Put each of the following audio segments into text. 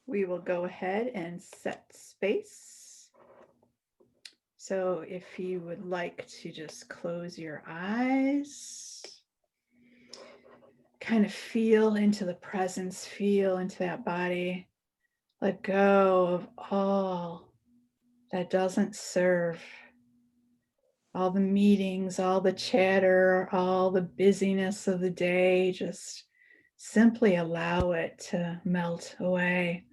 We will go ahead and set space. So if you would like to just close your eyes, kind of feel into the presence, feel into that body, let go of all that doesn't serve, all the meetings, all the chatter, all the busyness of the day. Just simply allow it to melt away.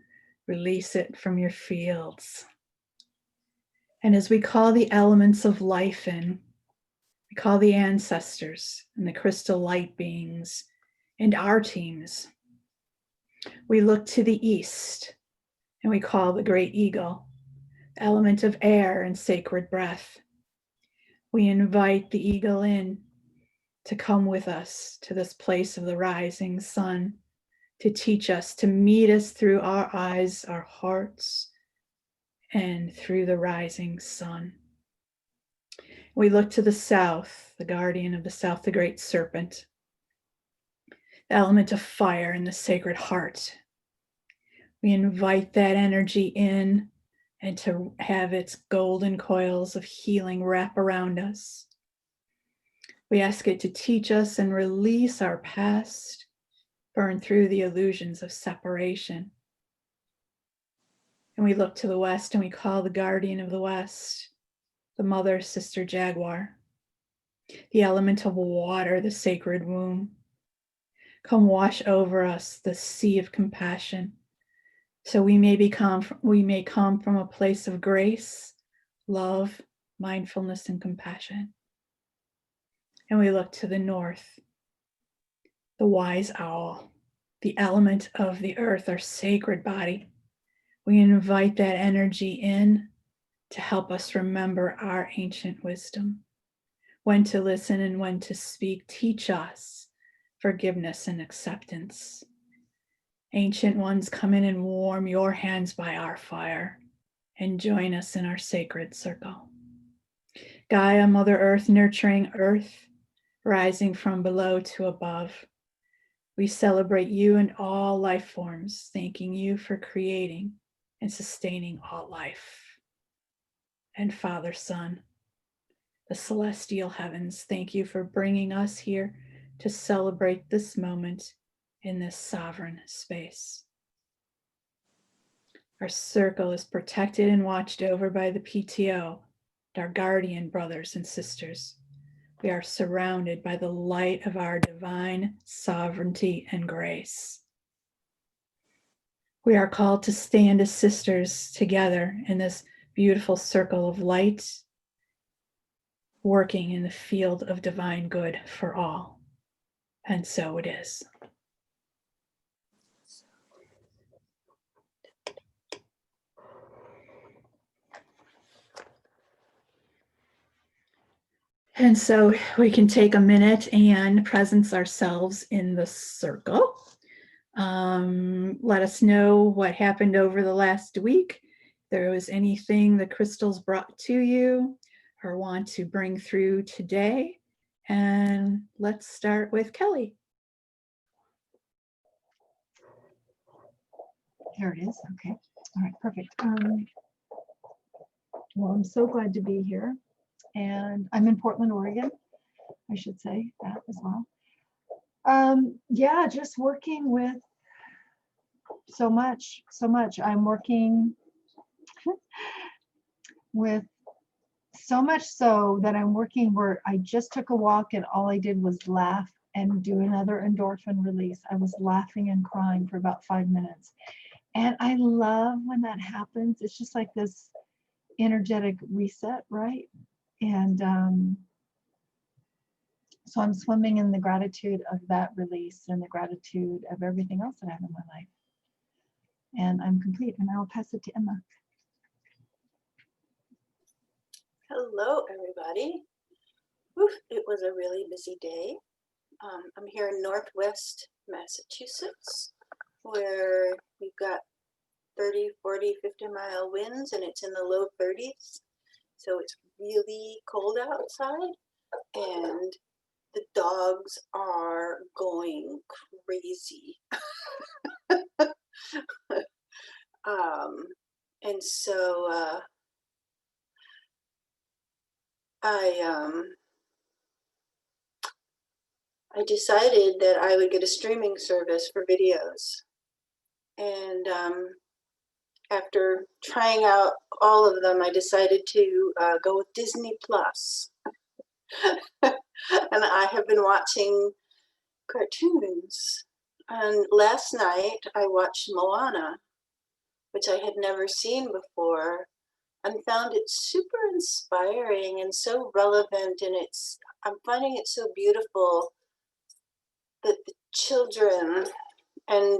Release it from your fields. And as we call the elements of life in, we call the ancestors and the crystal light beings and our teams. We look to the east and we call the great eagle, the element of air and sacred breath. We invite the eagle in to come with us to this place of the rising sun, to teach us, to meet us through our eyes, our hearts, and through the rising sun. We look to the south, the guardian of the south, the great serpent, the element of fire and the sacred heart. We invite that energy in and to have its golden coils of healing wrap around us. We ask it to teach us and release our past, burn through the illusions of separation. And we look to the west and we call the guardian of the west, the mother, sister, jaguar, the element of water, the sacred womb. Come wash over us the sea of compassion, so we may come from a place of grace, love, mindfulness, and compassion. And we look to the north, the wise owl, the element of the earth, our sacred body. We invite that energy in to help us remember our ancient wisdom, when to listen and when to speak. Teach us forgiveness and acceptance. Ancient ones, come in and warm your hands by our fire and join us in our sacred circle. Gaia, Mother Earth, nurturing earth, rising from below to above. We celebrate you and all life forms, thanking you for creating and sustaining all life. And Father, Son, the celestial heavens, thank you for bringing us here to celebrate this moment in this sovereign space. Our circle is protected and watched over by the PTO, our guardian brothers and sisters. We are surrounded by the light of our divine sovereignty and grace. We are called to stand as sisters together in this beautiful circle of light, working in the field of divine good for all. And so it is. And so we can take a minute and presence ourselves in the circle. Let us know what happened over the last week. If there was anything the crystals brought to you or want to bring through today. And let's start with Kelly. There it is. Okay. All right. Perfect. Well, I'm so glad to be here. And I'm in Portland, Oregon. I should say that as well. Yeah, just working with so much. I'm working with so much so that I'm working where I just took a walk and all I did was laugh and do another endorphin release. I was laughing and crying for about 5 minutes. And I love when that happens. It's just like this energetic reset, right? And so I'm swimming in the gratitude of that release and the gratitude of everything else that I have in my life. And I'm complete, and I'll pass it to Emma. Hello, everybody. Oof, it was a really busy day. I'm here in Northwest Massachusetts, where we've got 30, 40, 50-mile winds, and it's in the low 30s. So it's really cold outside, and the dogs are going crazy. And so I decided that I would get a streaming service for videos. And after trying out all of them, I decided to go with Disney Plus. And I have been watching cartoons. And last night I watched Moana, which I had never seen before, and found it super inspiring and so relevant. And I'm finding it so beautiful that the children and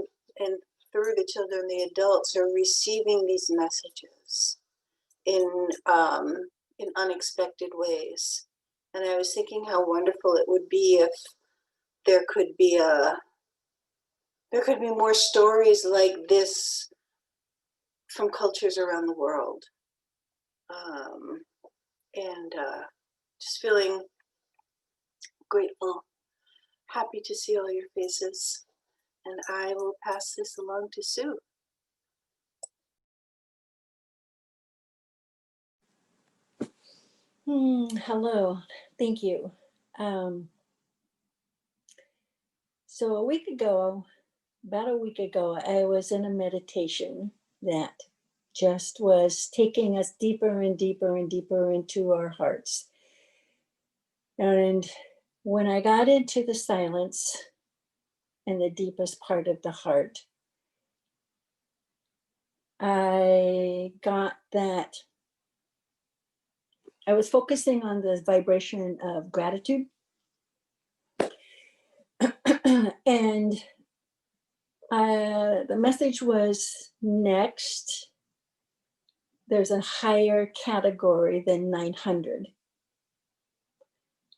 through the children, the adults are receiving these messages in unexpected ways. And I was thinking how wonderful it would be if there could be more stories like this from cultures around the world. And just feeling grateful, happy to see all your faces. And I will pass this along to Sue. Hello, thank you. So about a week ago, I was in a meditation that just was taking us deeper and deeper and deeper into our hearts. And when I got into the silence and the deepest part of the heart, I got that I was focusing on the vibration of gratitude. And the message was, next, there's a higher category than 900,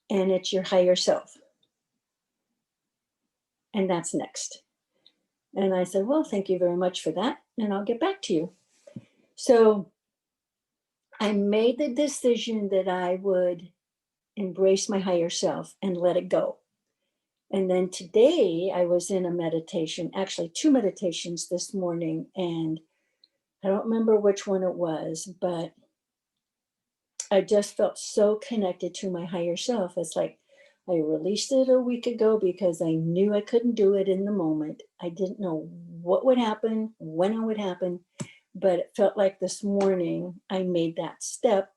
and it's your higher self. And that's next. And I said, well, thank you very much for that, and I'll get back to you. So I made the decision that I would embrace my higher self and let it go. And then today I was in a meditation, actually 2 meditations this morning, and I don't remember which one it was, but I just felt so connected to my higher self. It's like I released it a week ago because I knew I couldn't do it in the moment. I didn't know what would happen, when it would happen, but it felt like this morning I made that step,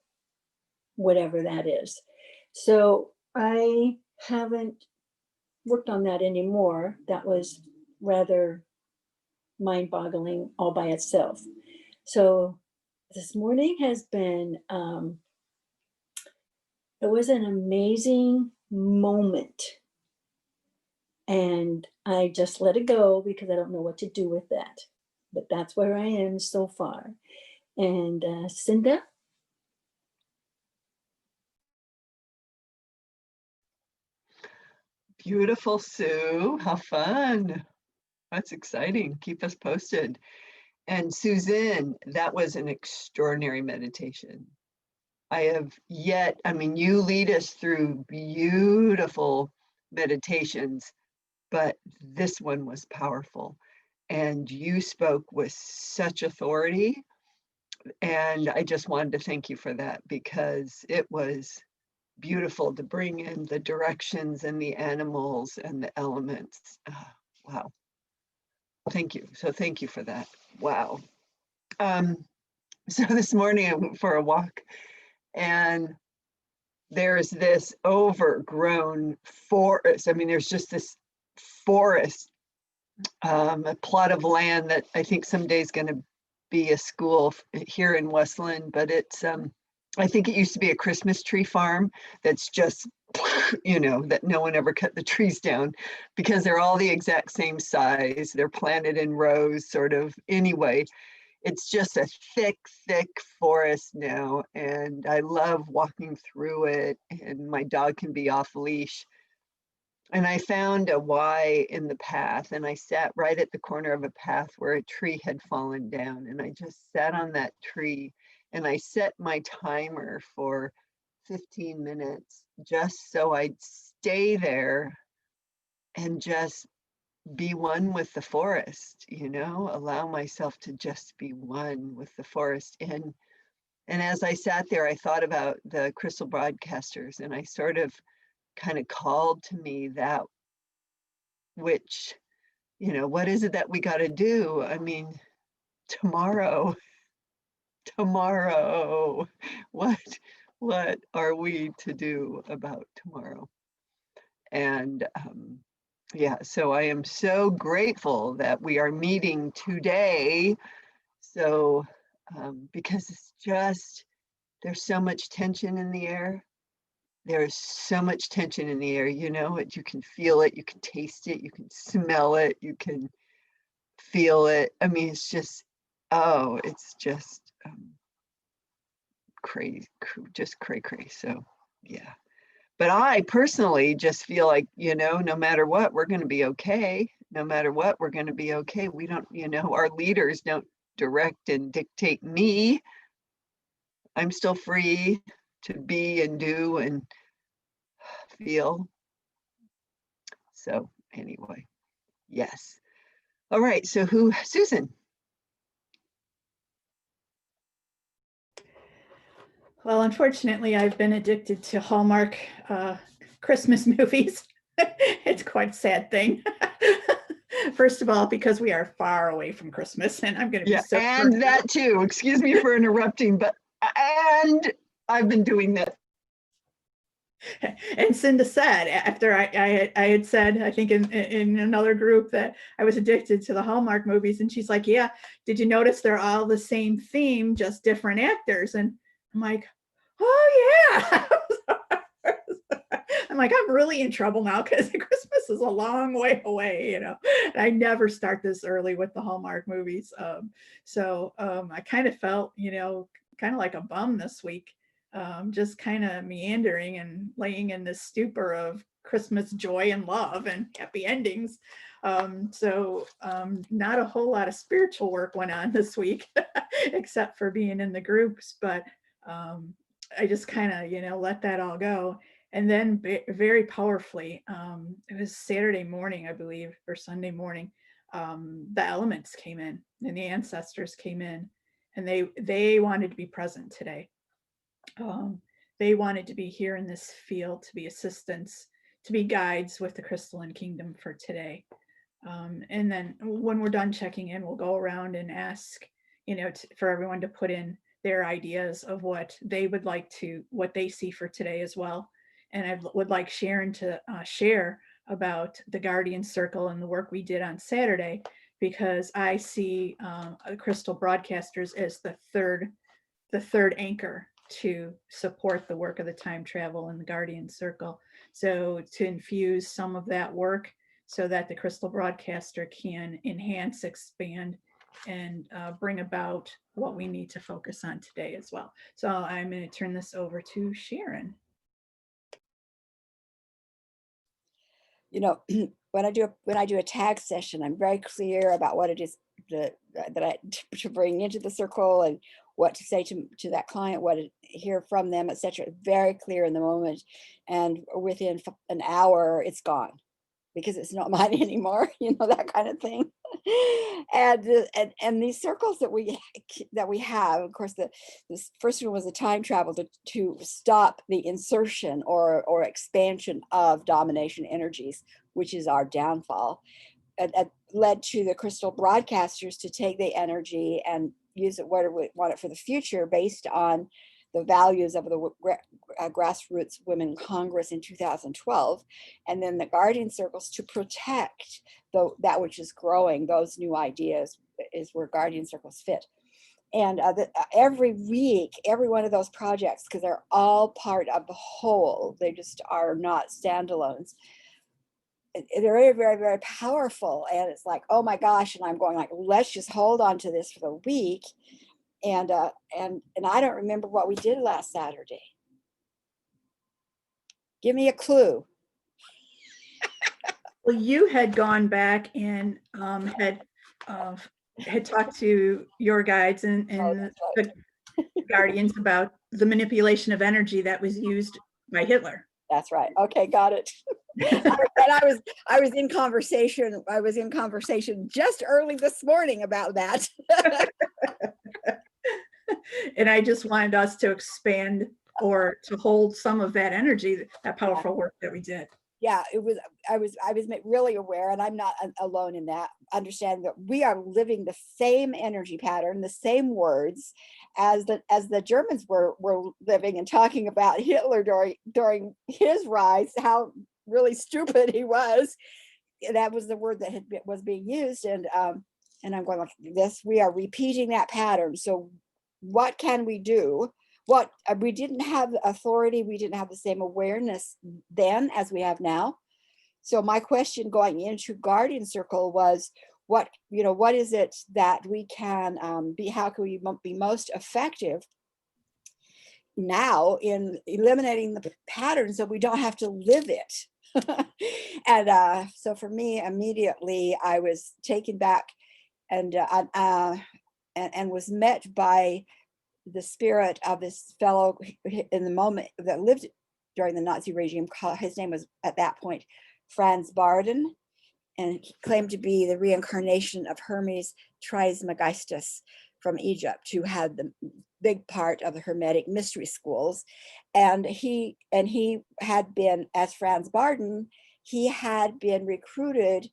whatever that is. So I haven't worked on that anymore. That was rather mind-boggling all by itself. So this morning has been, it was an amazing moment. And I just let it go because I don't know what to do with that. But that's where I am so far. And Cinda? Beautiful, Sue. How fun. That's exciting. Keep us posted. And Suzanne, that was an extraordinary meditation. You lead us through beautiful meditations, but this one was powerful. And you spoke with such authority. And I just wanted to thank you for that because it was beautiful to bring in the directions and the animals and the elements. Wow. Thank you. So thank you for that. Wow. So this morning I went for a walk and there's this overgrown forest. I mean, there's just this forest, a plot of land that I think someday is going to be a school here in Westland, but it's, I think it used to be a Christmas tree farm that's just, that no one ever cut the trees down because they're all the exact same size. They're planted in rows, sort of. Anyway, it's just a thick, thick forest now. And I love walking through it, and my dog can be off leash. And I found a Y in the path, and I sat right at the corner of a path where a tree had fallen down. And I just sat on that tree and I set my timer for 15 minutes just so I'd stay there and just be one with the forest, you know, allow myself to just be one with the forest. And as I sat there, I thought about the crystal broadcasters, and I sort of kind of called to me that which, you know, what is it that we got to do? I mean, tomorrow, tomorrow, what are we to do about tomorrow? And yeah, so I am so grateful that we are meeting today. So, because it's just, there's so much tension in the air. There's so much tension in the air, you know, you can feel it, you can taste it, you can smell it, you can feel it. I mean, it's just, oh, it's just crazy, just cray. So, yeah. But I personally just feel like, you know, no matter what, we're going to be okay. No matter what, we're going to be okay. We don't, you know, our leaders don't direct and dictate me. I'm still free to be and do and feel. So anyway, yes. All right, so Susan? Well, unfortunately, I've been addicted to Hallmark Christmas movies. It's quite a sad thing. First of all, because we are far away from Christmas, and I'm going to be so. And that too. Excuse me for interrupting, but and I've been doing that. And Cinda said, after I had said, I think in another group, that I was addicted to the Hallmark movies, and she's like, yeah, did you notice they're all the same theme, just different actors? And I'm like, oh yeah. I'm like, I'm really in trouble now because Christmas is a long way away, you know. And I never start this early with the Hallmark movies. So I kind of felt, you know, kind of like a bum this week, just kind of meandering and laying in this stupor of Christmas joy and love and happy endings. Not a whole lot of spiritual work went on this week, except for being in the groups, but I just kind of, you know, let that all go. And then very powerfully, it was Saturday morning, I believe, or Sunday morning, the elements came in and the ancestors came in, and they wanted to be present today. They wanted to be here in this field, to be assistants, to be guides with the crystalline kingdom for today. And then when we're done checking in, we'll go around and ask, you know, for everyone to put in their ideas of what they would like to, what they see for today as well. And I would like Sharon to share about the Guardian Circle and the work we did on Saturday, because I see crystal broadcasters as the third anchor to support the work of the time travel and the Guardian Circle. So to infuse some of that work so that the crystal broadcaster can enhance, expand, and bring about what we need to focus on today as well. So I'm going to turn this over to Sharon. You know, when I do a tag session, I'm very clear about what it is that I to bring into the circle and what to say to that client, what to hear from them, etc. Very clear in the moment, and within an hour, it's gone because it's not mine anymore. You know, that kind of thing. And these circles that we have, of course, this first one was a time travel to stop the insertion or expansion of domination energies, which is our downfall. And led to the crystal broadcasters to take the energy and use it where we want it for the future, based on the values of the Grassroots Women Congress in 2012, and then the Guardian Circles to protect that which is growing. Those new ideas is where Guardian Circles fit. And every week, every one of those projects, because they're all part of the whole, they just are not standalones. They're very, very, very powerful. And it's like, oh my gosh, and I'm going like, let's just hold on to this for the week. And I don't remember what we did last Saturday. Give me a clue. Well, you had gone back and had talked to your guides and the guardians about the manipulation of energy that was used by Hitler. That's right. Okay, got it. I was in conversation. I was in conversation just early this morning about that. And I just wanted us to expand or to hold some of that energy, that powerful work that we did. Yeah, I was really aware, and I'm not alone in that, understanding that we are living the same energy pattern, the same words as the Germans were living, and talking about Hitler during his rise, how really stupid he was. That was the word that was being used. And I'm going like this, we are repeating that pattern. So what can we do? What we didn't have authority, we didn't have the same awareness then as we have now. So my question going into Guardian Circle was, what is it that we can be, how can we be most effective now in eliminating the patterns so we don't have to live it? And so for me, immediately I was taken back and was met by the spirit of this fellow in the moment that lived during the Nazi regime. His name was at that point Franz Barden, and he claimed to be the reincarnation of Hermes Trismegistus from Egypt, who had the big part of the Hermetic mystery schools. And he had been, as Franz Barden, he had been recruited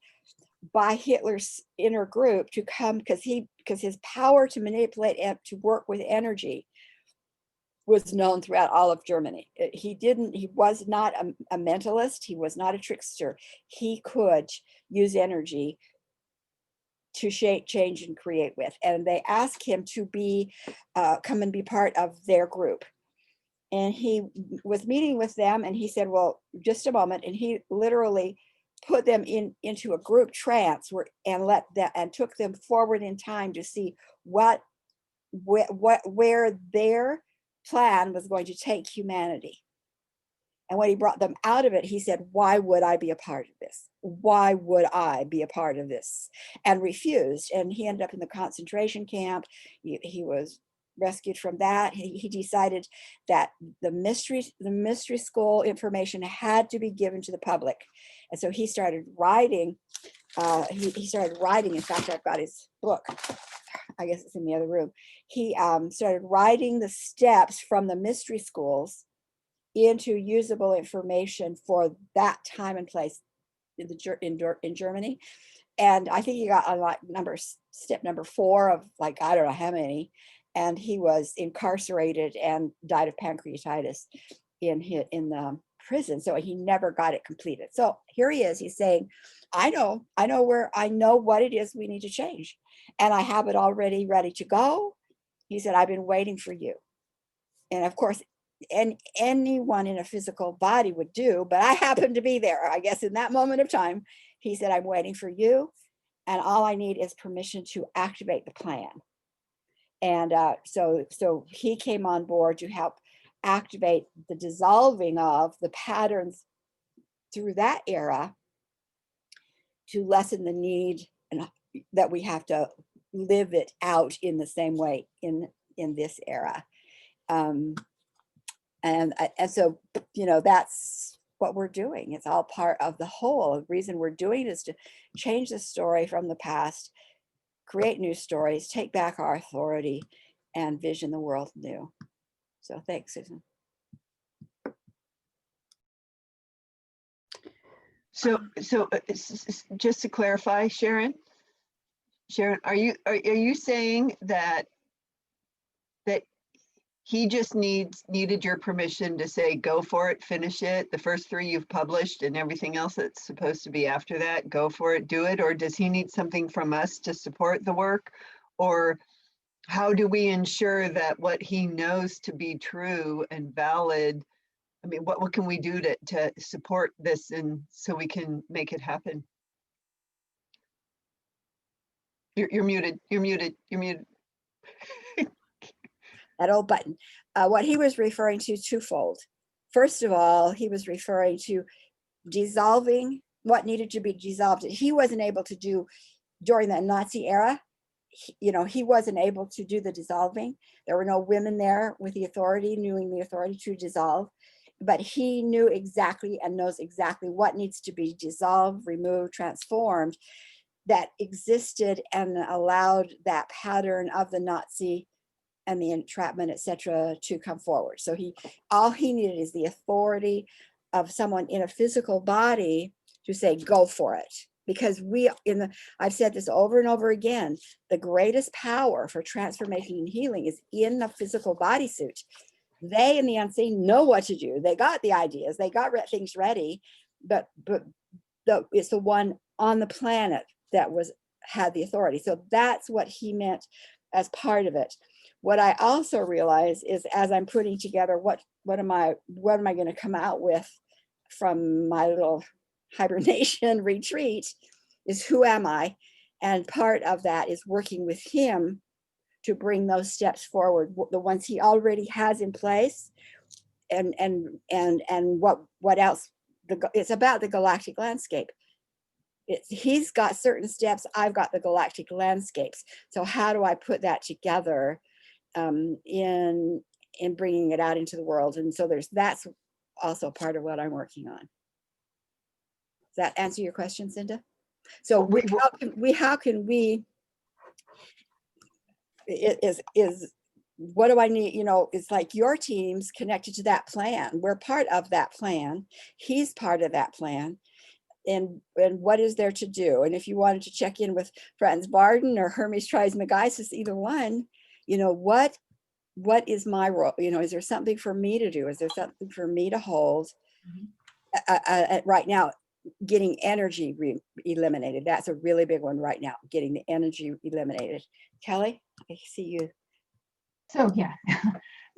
by Hitler's inner group to come, because his power to manipulate and to work with energy was known throughout all of Germany. He was not a mentalist. He was not a trickster. He could use energy to shape, change, and create with. And they asked him to come and be part of their group. And he was meeting with them, and he said, well, just a moment. And he literally put them into a group trance and took them forward in time to see where their plan was going to take humanity. And when he brought them out of it, he said, why would I be a part of this? Why would I be a part of this? And refused. And he ended up in the concentration camp. He was rescued from that. He decided that the mystery school information had to be given to the public. And so he started writing. He started writing. In fact, I've got his book. I guess it's in the other room. He started writing the steps from the mystery schools into usable information for that time and place in Germany. And I think he got on like step number 4 of like, I don't know how many. And he was incarcerated and died of pancreatitis in the prison. So he never got it completed. So here he is, he's saying, I know what it is we need to change. And I have it already ready to go. He said, I've been waiting for you. And of course, anyone in a physical body would do, but I happened to be there, I guess, in that moment of time. He said, I'm waiting for you. And all I need is permission to activate the plan. And so he came on board to help activate the dissolving of the patterns through that era, to lessen the need and that we have to live it out in the same way in this era. And so, that's what we're doing. It's all part of the whole. The reason we're doing is to change the story from the past, create new stories, take back our authority, and vision the world new. So thanks, Susan. So just to clarify, Sharon, are you saying that he just needed your permission to say, go for it, finish it, the first 3 you've published and everything else that's supposed to be after that, go for it, do it? Or does he need something from us to support the work? Or how do we ensure that what he knows to be true and valid, I mean, what can we do to support this and so we can make it happen? You're muted. That old button. What he was referring to twofold. First of all, he was referring to dissolving what needed to be dissolved. He wasn't able to do during the Nazi era. He wasn't able to do the dissolving. There were no women there with the authority, knowing the authority to dissolve. but he knew exactly and knows exactly what needs to be dissolved, removed, transformed, that existed and allowed that pattern of the Nazi and the entrapment, etc., to come forward. So all he needed is the authority of someone in a physical body to say, go for it. Because I've said this over and over again, the greatest power for transformation and healing is in the physical bodysuit. They in the unseen know what to do. They got the ideas, they got things ready, but it's the one on the planet that had the authority. So that's what he meant as part of it. What I also realize is, as I'm putting together what am I going to come out with from my little hibernation retreat, is who am I? And part of that is working with him to bring those steps forward, the ones he already has in place, and what else. It's about the galactic landscape. He's got certain steps, I've got the galactic landscapes. So how do I put that together in bringing it out into the world? And so that's also part of what I'm working on. Does that answer your question, Cinda? So how can we what do I need? It's like your team's connected to that plan. We're part of that plan. He's part of that plan. And what is there to do? And if you wanted to check in with Franz Barden or Hermes Trismegistus, either one, what is my role? Is there something for me to do? Is there something for me to hold? Right now, getting energy eliminated. That's a really big one right now, getting the energy eliminated. Kelly, I see you. So yeah,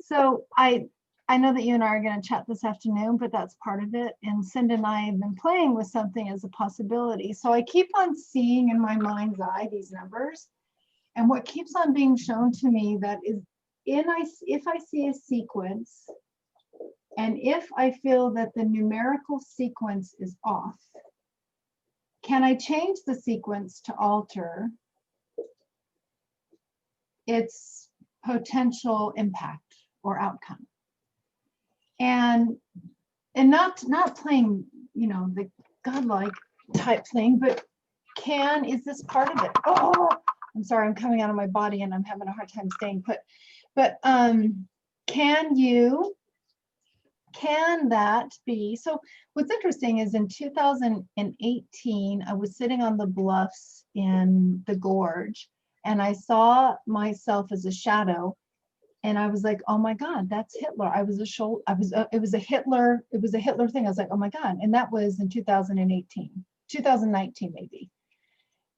so I know that you and I are going to chat this afternoon, but that's part of it. And Cinda and I have been playing with something as a possibility. So I keep on seeing in my mind's eye these numbers, and what keeps on being shown to me that is if I see a sequence, and if I feel that the numerical sequence is off, can I change the sequence to alter its potential impact or outcome? And not playing, the godlike type thing, but is this part of it? Oh, I'm sorry, I'm coming out of my body and I'm having a hard time staying put. But can that be? So what's interesting is in 2018, I was sitting on the bluffs in the gorge, and I saw myself as a shadow, and I was like, oh my God, that's Hitler. It was a Hitler thing. I was like, oh my God. And that was in 2019 maybe.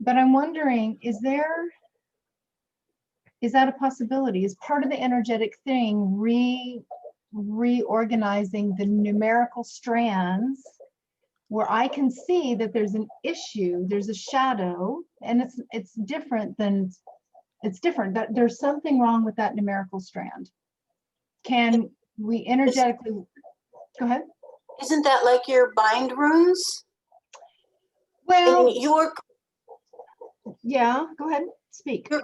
But I'm wondering, is that a possibility? Is part of the energetic thing reorganizing the numerical strands where I can see that there's an issue, there's a shadow, and it's different, that there's something wrong with that numerical strand. Can we energetically, go ahead? Isn't that like your bind runes? Well, yeah, go ahead, speak. The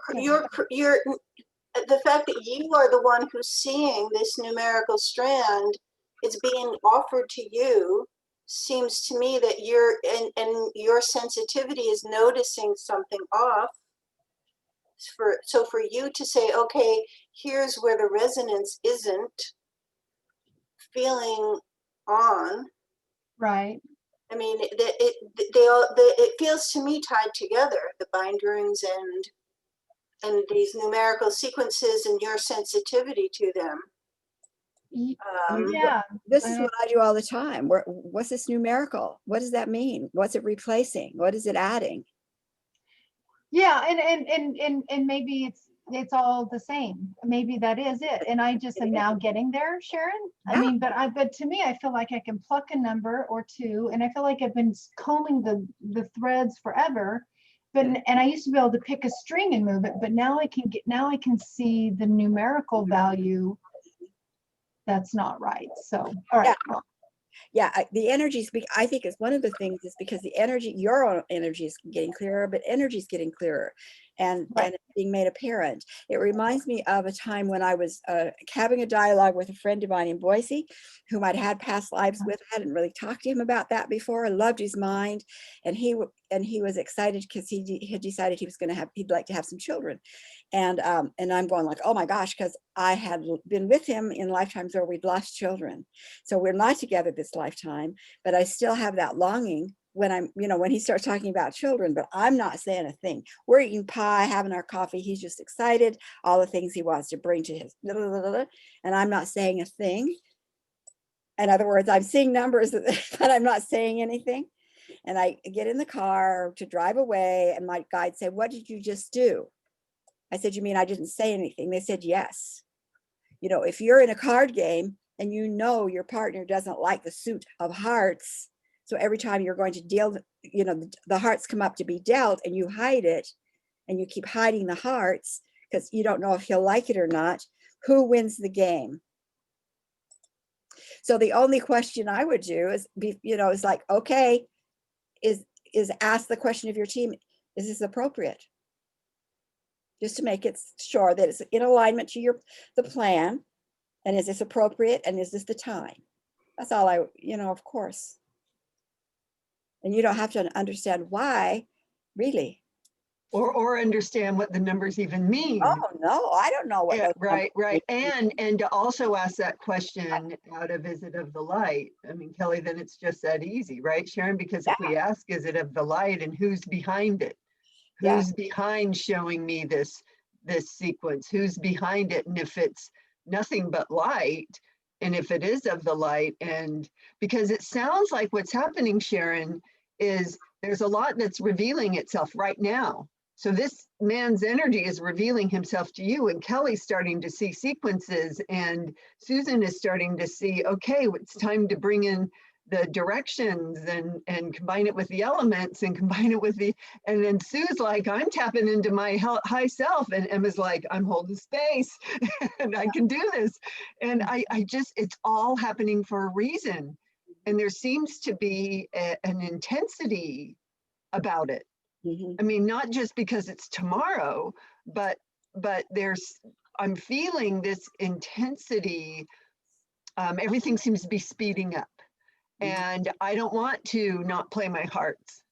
fact that you are the one who's seeing this numerical strand, it's being offered to you, seems to me that your sensitivity is noticing something off. So for you to say, okay, here's where the resonance isn't feeling on. Right. I mean, it feels to me tied together, the bind runes and these numerical sequences and your sensitivity to them. Yeah. This is what I do all the time. What's this numerical? What does that mean? What's it replacing? What is it adding? Yeah, and maybe it's all the same. Maybe that is it. And I just am now getting there, Sharon. Yeah. I mean, but to me, I feel like I can pluck a number or two, and I feel like I've been combing the threads forever. But and I used to be able to pick a string and move it, but now I can see the numerical value that's not right. So all right. Yeah. Yeah, the energy, I think is one of the things is because the energy, your own energy is getting clearer, but energy is getting clearer. and Right. and being made apparent. It reminds me of a time when I was having a dialogue with a friend of mine in Boise, whom I'd had past lives with. I hadn't really talked to him about that before. I loved his mind, and he was excited because had decided he'd like to have some children, and I'm going like, oh my gosh, because I had been with him in lifetimes where we'd lost children, so we're not together this lifetime, but I still have that longing when when he starts talking about children, but I'm not saying a thing. We're eating pie, having our coffee. He's just excited, all the things he wants to bring to his, blah, blah, blah, blah, and I'm not saying a thing. In other words, I'm seeing numbers, but I'm not saying anything. And I get in the car to drive away, and my guide said, "What did you just do?" I said, "You mean I didn't say anything?" They said, "Yes. If you're in a card game and your partner doesn't like the suit of hearts, so every time you're going to deal, the hearts come up to be dealt and you hide it, and you keep hiding the hearts because you don't know if he'll like it or not, who wins the game?" So the only question I would do is like, okay, is ask the question of your team, is this appropriate? Just to make it sure that it's in alignment to the plan. And is this appropriate? And is this the time? That's all of course. And you don't have to understand why, really. Or understand what the numbers even mean. Oh, no, I don't know what Yeah, those right. numbers And to also ask that question out of, is it of the light? I mean, Kelly, then it's just that easy, right, Sharon? Because if we ask, is it of the light, and who's behind it? Yeah. Who's behind showing me this sequence? Who's behind it? And if it's nothing but light, and if it is of the light, and because it sounds like what's happening, Sharon, is there's a lot that's revealing itself right now. So this man's energy is revealing himself to you, and Kelly's starting to see sequences, and Susan is starting to see, okay, it's time to bring in the directions and combine it with the elements and combine it with and then Sue's like, I'm tapping into my high self, and Emma's like, I'm holding space and I can do this. And I just, it's all happening for a reason. And there seems to be an intensity about it. Mm-hmm. I mean, not just because it's tomorrow, but I'm feeling this intensity. Everything seems to be speeding up. And I don't want to not play my hearts,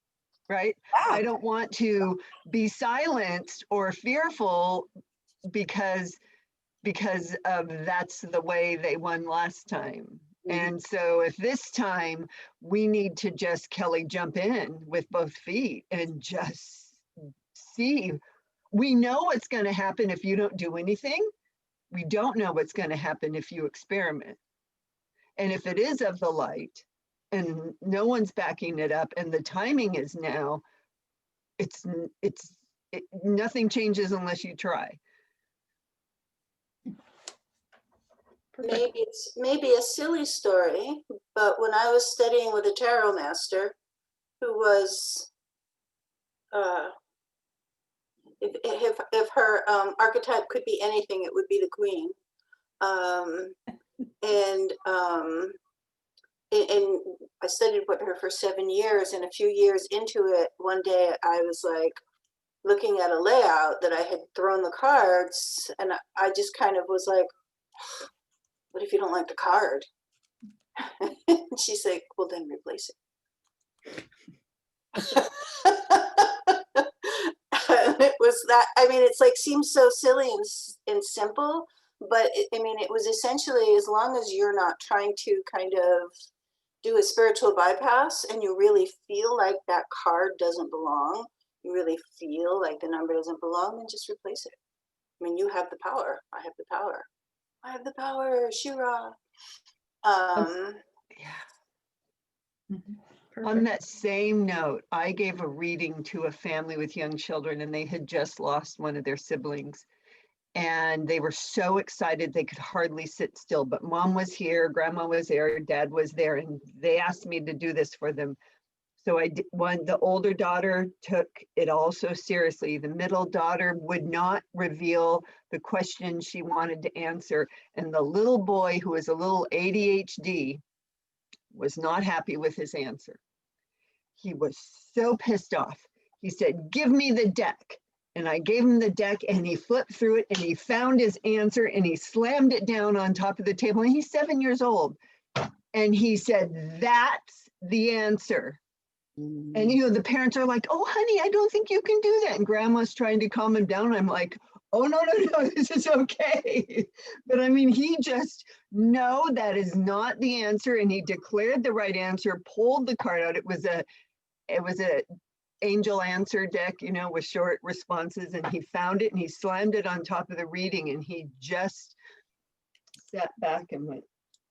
right? Yeah. I don't want to be silenced or fearful because of that's the way they won last time. And so if this time we need to just, Kelly, jump in with both feet and just see. We know what's going to happen if you don't do anything. We don't know what's going to happen if you experiment. And if it is of the light and no one's backing it up and the timing is now, nothing changes unless you try. Maybe a silly story, but when I was studying with a tarot master who was, if her archetype could be anything, it would be the queen. And I studied with her for 7 years, and a few years into it, one day I was like looking at a layout that I had thrown the cards, and I just kind of was like, what if you don't like the card? She's like, well, then replace it. It was that, I mean, it's like, seems so silly and simple, but it was essentially, as long as you're not trying to kind of do a spiritual bypass and you really feel like that card doesn't belong, you really feel like the number doesn't belong, then just replace it. I mean, you have the power. I have the power. I have the power, Shira. On that same note, I gave a reading to a family with young children, and they had just lost one of their siblings. And they were so excited they could hardly sit still. But mom was here, grandma was there, dad was there, and they asked me to do this for them. So I did. The older daughter took it all so seriously. The middle daughter would not reveal the question she wanted to answer. And the little boy, who was a little ADHD, was not happy with his answer. He was so pissed off. He said, give me the deck. And I gave him the deck and he flipped through it and he found his answer and he slammed it down on top of the table. And he's 7 years old. And he said, that's the answer. And, you know, the parents are like, oh, honey, I don't think you can do that. And grandma's trying to calm him down. I'm like, oh, no, this is okay. But I mean, he just, no, that is not the answer. And he declared the right answer, pulled the card out. It was a angel answer deck, you know, with short responses. And he found it and he slammed it on top of the reading. And he just sat back and went,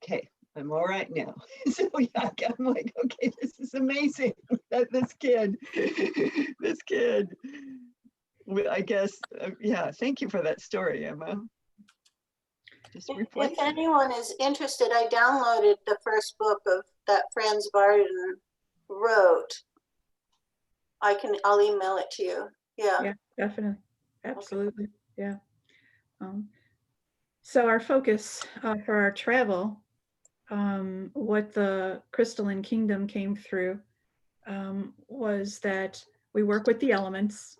okay, I'm all right now. So yeah, I'm like, okay, this is amazing. That this kid, I guess, yeah, thank you for that story, Emma. Just If anyone is interested, I downloaded the first book of that Franz Barden wrote. I'll email it to you. Yeah, definitely. Absolutely. Yeah. So our focus for our travel, what the crystalline kingdom came through was that we work with the elements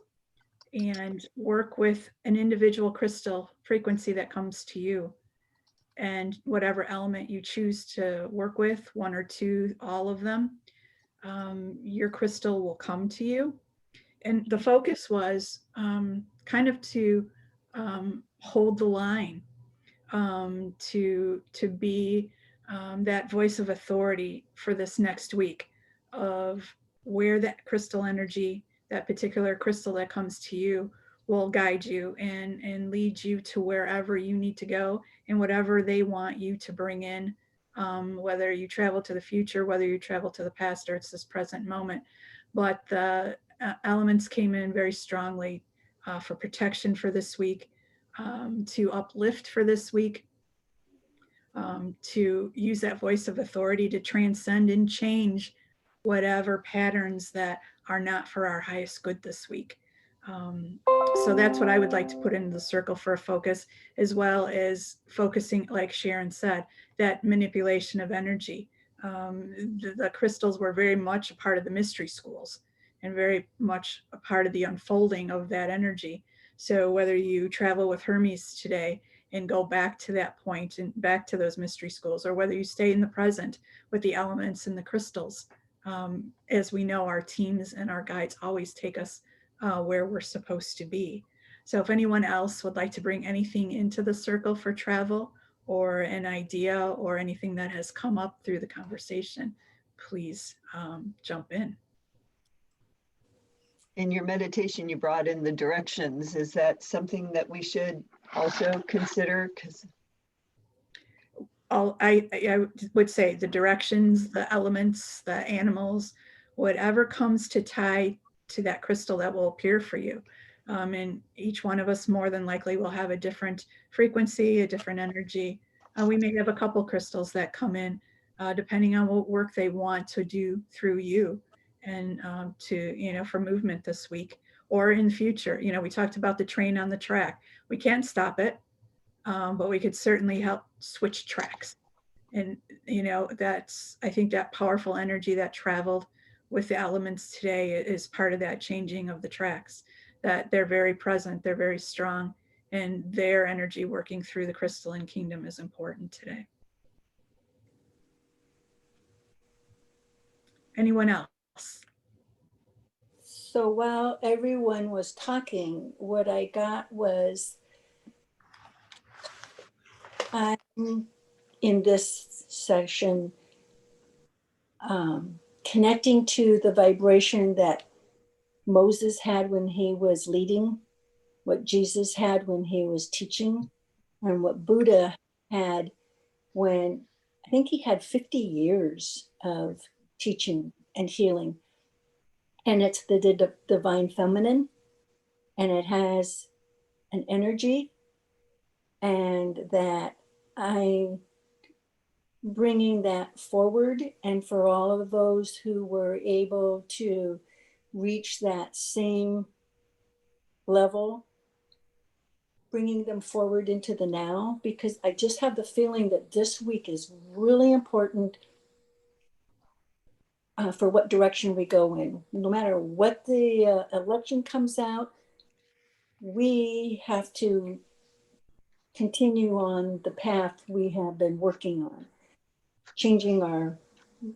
and work with an individual crystal frequency that comes to you. And whatever element you choose to work with, one or two, all of them, your crystal will come to you. And the focus was kind of to hold the line, to be that voice of authority for this next week of where that crystal energy, that particular crystal that comes to you, will guide you and lead you to wherever you need to go and whatever they want you to bring in, whether you travel to the future, whether you travel to the past, or it's this present moment. But the elements came in very strongly for protection for this week, to uplift for this week, to use that voice of authority to transcend and change whatever patterns that are not for our highest good this week. So that's what I would like to put into the circle for a focus, as well as focusing, like Sharon said, that manipulation of energy. The crystals were very much a part of the mystery schools and very much a part of the unfolding of that energy. So whether you travel with Hermes today and go back to that point and back to those mystery schools, or whether you stay in the present with the elements and the crystals, as we know, our teams and our guides always take us where we're supposed to be. So if anyone else would like to bring anything into the circle for travel, or an idea or anything that has come up through the conversation, please jump in. In your meditation, you brought in the directions. Is that something that we should also consider? Because I would say the directions, the elements, the animals, whatever comes to tie to that crystal that will appear for you. And each one of us more than likely will have a different frequency, a different energy. We may have a couple crystals that come in depending on what work they want to do through you, and for movement this week or in the future. We talked about the train on the track. We can't stop it, but we could certainly help switch tracks. And that's, I think, that powerful energy that traveled with the elements today is part of that changing of the tracks, that they're very present, they're very strong, and their energy working through the crystalline kingdom is important today. Anyone else? So while everyone was talking, what I got was, I'm in this session connecting to the vibration that Moses had when he was leading, what Jesus had when he was teaching, and what Buddha had when, I think he had 50 years of teaching and healing. And it's the divine feminine, and it has an energy, and that I'm bringing that forward. And for all of those who were able to reach that same level, bringing them forward into the now, because I just have the feeling that this week is really important for what direction we go in. No matter what the election comes out, we have to continue on the path we have been working on, changing our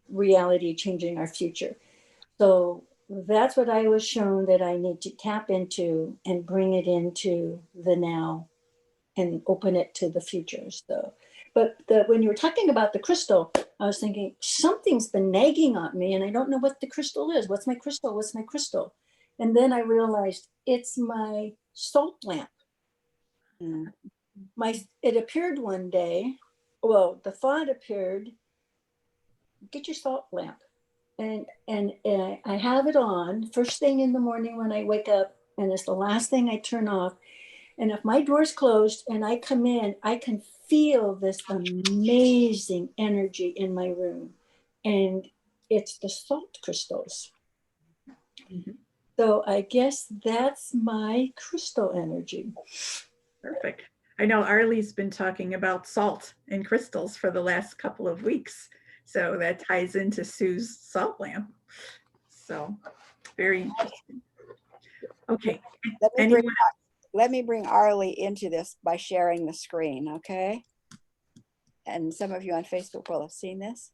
reality, changing our future. So that's what I was shown that I need to tap into and bring it into the now and open it to the future. So, but when you were talking about the crystal, I was thinking something's been nagging on me and I don't know what the crystal is. What's my crystal? What's my crystal? And then I realized it's my salt lamp. Mm. It appeared one day. Well, the thought appeared, get your salt lamp. And I have it on first thing in the morning when I wake up, and it's the last thing I turn off. And if my door's closed and I come in, I can feel this amazing energy in my room. And it's the salt crystals. Mhm. So I guess that's my crystal energy. Perfect. I know Arlie's been talking about salt and crystals for the last couple of weeks. So that ties into Sue's salt lamp. So very interesting. Okay. Anyone? Let me bring Arlie into this by sharing the screen, okay? And some of you on Facebook will have seen this.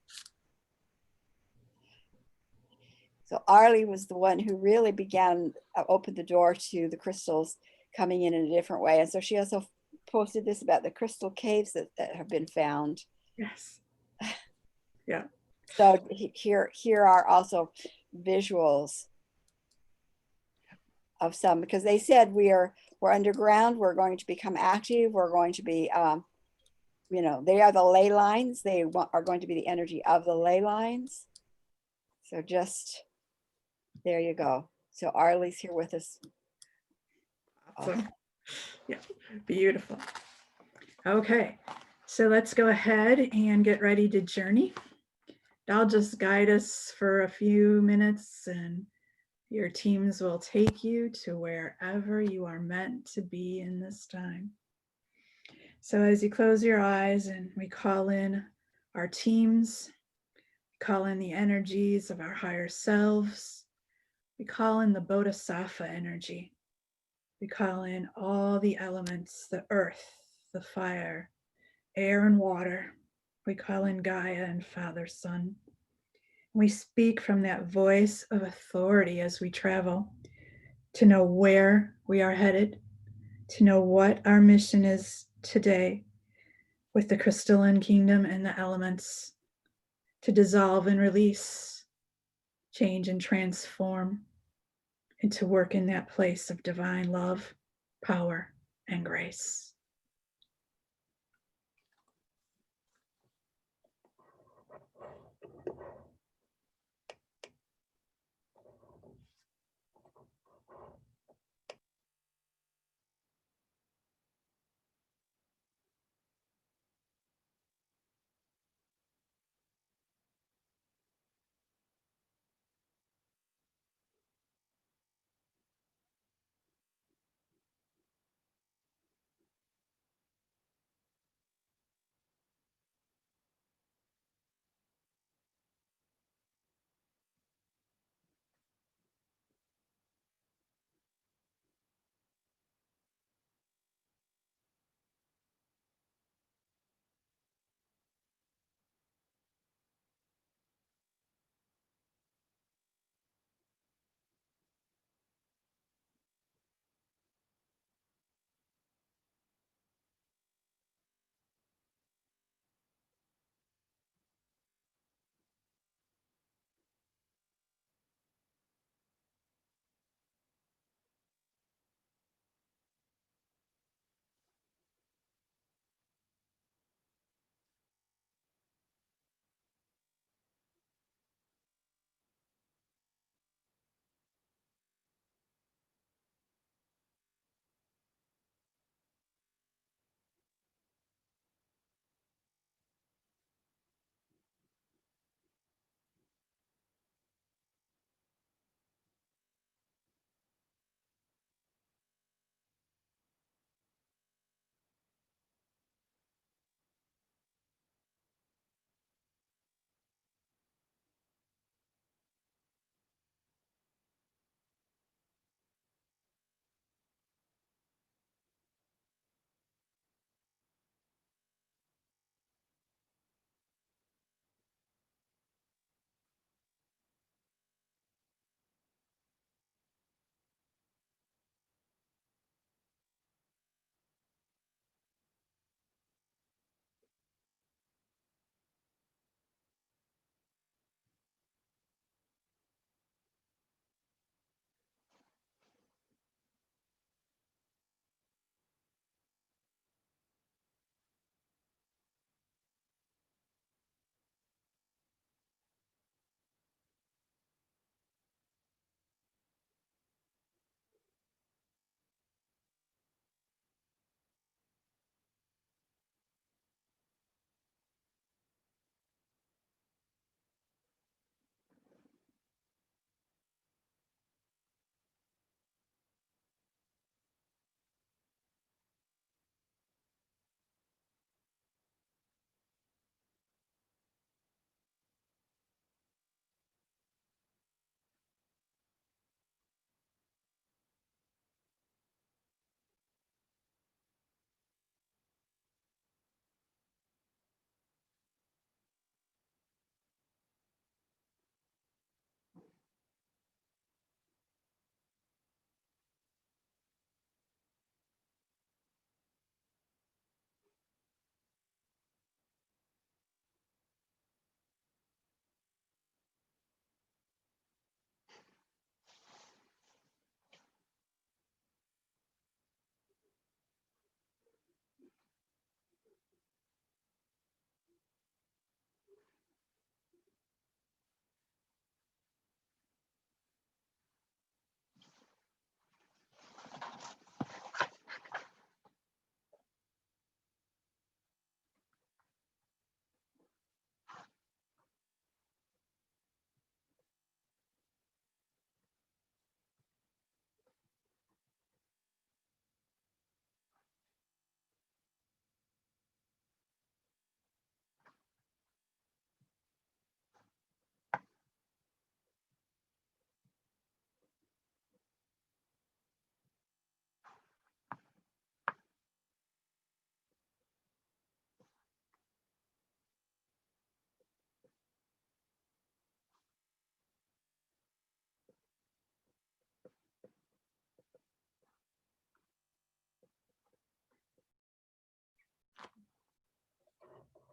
So Arlie was the one who really opened the door to the crystals coming in a different way. And so she also posted this about the crystal caves that have been found. Yes. Yeah. So here are also visuals of some, because they said we're underground, we're going to become active, we're going to be, they are the ley lines. They are going to be the energy of the ley lines. So just, there you go. So Arlie's here with us. Awesome. Yeah, beautiful. Okay, so let's go ahead and get ready to journey. I'll just guide us for a few minutes and your teams will take you to wherever you are meant to be in this time. So as you close your eyes and we call in our teams, call in the energies of our higher selves, we call in the Bodhisattva energy. We call in all the elements, the earth, the fire, air and water. We call in Gaia and Father Sun. We speak from that voice of authority as we travel to know where we are headed, to know what our mission is today with the crystalline kingdom and the elements, to dissolve and release, change and transform, and to work in that place of divine love, power, and grace.